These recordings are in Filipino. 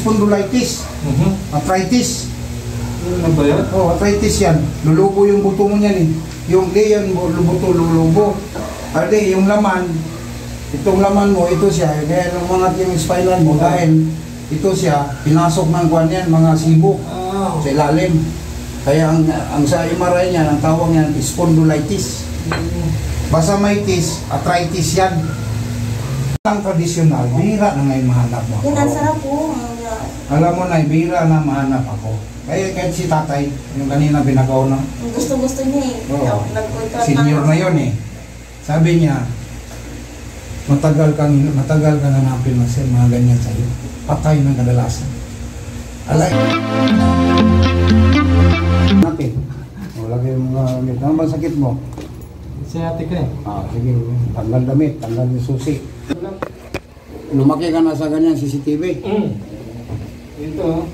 spondylitis, arthritis. Ano ba yan? Oh, arthritis yan. Lulubo yung buto mo niyan eh. Yung leon mo, buto lulubo. Ade, yung laman, itong laman mo, ito siya. Kaya lumangat yung spinal mo dahil ito siya, pinasok ng kuwan yan, mga sibo sa ilalim. Kaya ang sa MRI niya, ang tawag niyan, spondylitis. Basamitis, arthritis yan. Ang tradisyonal, bihira na ngayon mahanap mo ako. Yan, ang sarap po. Alam mo na, bihira na mahanap ako. Kaya kahit si tatay, yung kanina binagaw na. Gusto-gusto niya eh. Oo. Senior na yun eh. Sabi niya, matagal ka nanapin na sir, mga ganyan sa'yo. Patay ng kadalasan. Alay. Natin. O, lagay yung mga damit. Ano ba sakit mo? Sciatic ka eh. Sige. Tanggal damit, tanggal yung susi. Lumaki ka na sa ganyan CCTV. Ito.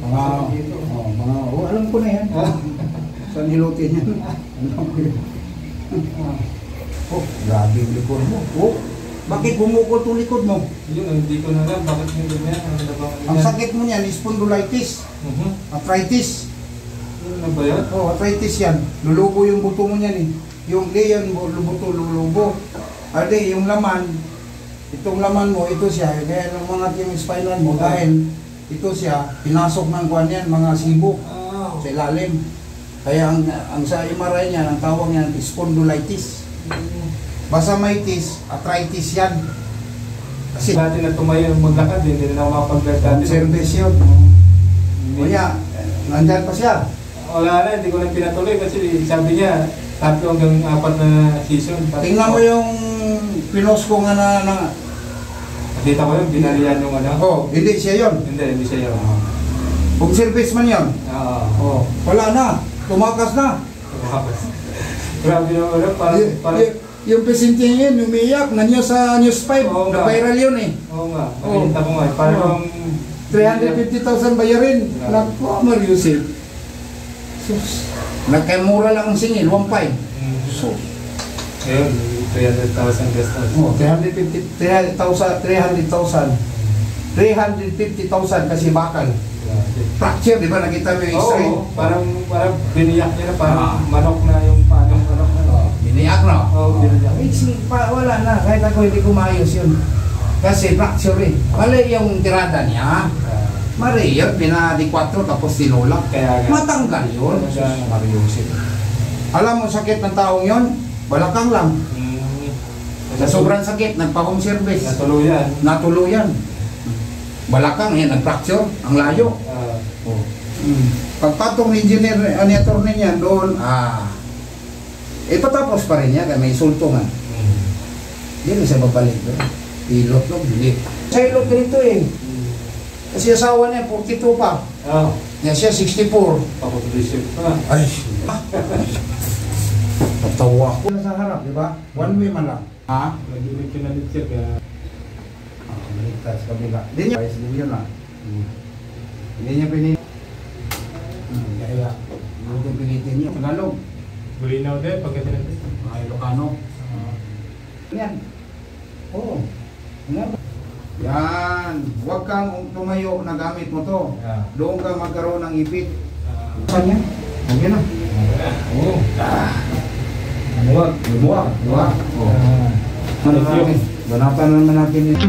Alam ko na yan. Saan hilutin yan? Oh, grabe yung likod mo. Oh, bakit bumukol itong likod mo? Yun, hindi ko na alam. Bakit yung ganyan? Ang sakit mo niyan, spondylitis, arthritis. Ano ba yan? Oh, arthritis yan. Lulubo yung buto mo niyan eh. Yung leon mo, buto lulubo. Ade, yung laman, itong laman mo, ito siya. Kaya lumangat yung spinal mo dahil ito siya, pinasok ng kuwan yan, mga sibo sa ilalim. Kaya ang sa MRI niya, ang tawag niyan, spondylitis. Basamitis, arthritis yan. Kasi dati na tumayo maglakad, hindi na makapag-guard dati. Service yun. Kaya, nandyan pa siya. Wala na, hindi ko na pinatuloy kasi sabi niya, 3 hanggang 4 na season. Tingnan mo yung pinos ko nga na Nakita ko yun, binalian yung ano. oh, hindi siya yun. Hindi siya yun. Kung service man yun. Oh, wala na. Tumakas na. Grabe yung ano, parang yung pasyente yun, umiyak na niya sa News 5. Oo nga. Na-viral yun eh. Oo nga, nakikita ko nga. Parang 350,000 bayarin. Naku, Mariusin. Sus. Nagkamura lang ang singil, 1.5. Sus. Ayun, 300,000 gastos. Oh, 350,000 kasi bakal. Fracture, di ba? Nakita mo yung X-ray? Oo, parang biniyak niya na, parang manok na yung manok na. Biniyak na? Oo, biniyak. Wala na, kahit ako hindi ko maayos yun. Kasi fracture eh. Mali yung tirada niya. Mali yun, pinadi 4 tapos tinulak. Matanggal yun. Alam mo sakit ng taong yun? Balakang lang. Sa sobrang sakit, nagpa-home service. Natuluyan. Balakang, yan, nag-fracture. Ang layo. Pagpatong engineer, attorney niya doon, ipatapos pa rin niya, kaya may sultungan. Hindi na siya babalik doon. Pilot no, hindi. Sa ilot dito eh. Kasi asawa niya, 42 pa. Niya siya, 64. Ay, patawa ko. Sa harap, di ba? One way man lang. Ha? Nag-ibig pinalit siya kaya... Maligtas kabila. Hindi niya. Ayos din yun lang. Hindi niya pinitin. Kaya, hindi niya pinitin niya. Tagalog. Bulinaw din, pagkati natin. Mga Ilocano. Yan. Oo. Yan. Huwag kang tumayo na gamit mo to. Doon ka magkaroon ng ipit. Saan yan? Okay na. Oo. Lumuwag. Lumuwag. Lumuwag. Banatan naman natin yun.